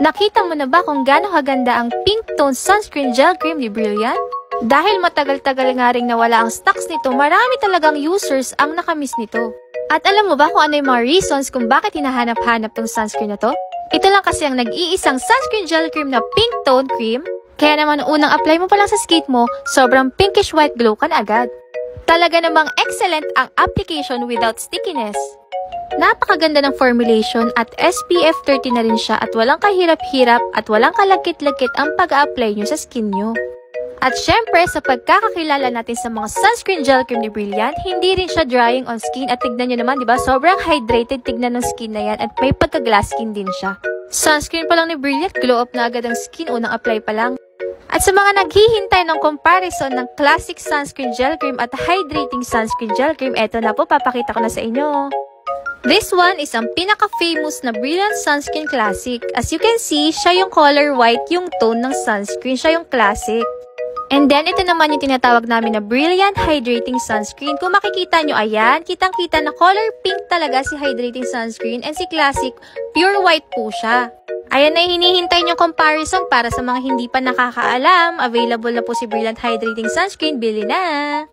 Nakita mo na ba kung gaano kaganda ang pink tone sunscreen gel cream ni Brilliant? Dahil matagal-tagal nga ring nawala ang stocks nito, marami talagang users ang nakamiss nito. At alam mo ba kung ano yung mga reasons kung bakit hinahanap-hanap tong sunscreen na to? Ito lang kasi ang nag-iisang sunscreen gel cream na pink tone cream. Kaya naman unang apply mo pa lang sa skin mo, sobrang pinkish white glow ka na agad. Talaga namang excellent ang application without stickiness. Napakaganda ng formulation at SPF 30 na rin siya at walang kahirap-hirap at walang kalagkit-lagkit ang pag-a-apply nyo sa skin nyo. At syempre, sa pagkakakilala natin sa mga sunscreen gel cream ni Brilliant, hindi rin siya drying on skin at tignan nyo naman, diba? Sobrang hydrated tignan ng skin na yan at may pagka-glass skin din siya. Sunscreen pa lang ni Brilliant, glow up na agad ang skin, unang apply pa lang. At sa mga naghihintay ng comparison ng classic sunscreen gel cream at hydrating sunscreen gel cream, eto na po, papakita ko na sa inyo. This one is ang pinaka-famous na Brilliant Sunscreen Classic. As you can see, siya yung color white, yung tone ng sunscreen, siya yung classic. And then, ito naman yung tinatawag namin na Brilliant Hydrating Sunscreen. Kung makikita nyo, ayan, kitang-kita na color pink talaga si Hydrating Sunscreen and si Classic, pure white po siya. Ayan na hinihintay nyo comparison para sa mga hindi pa nakakaalam. Available na po si Brilliant Hydrating Sunscreen, bili na!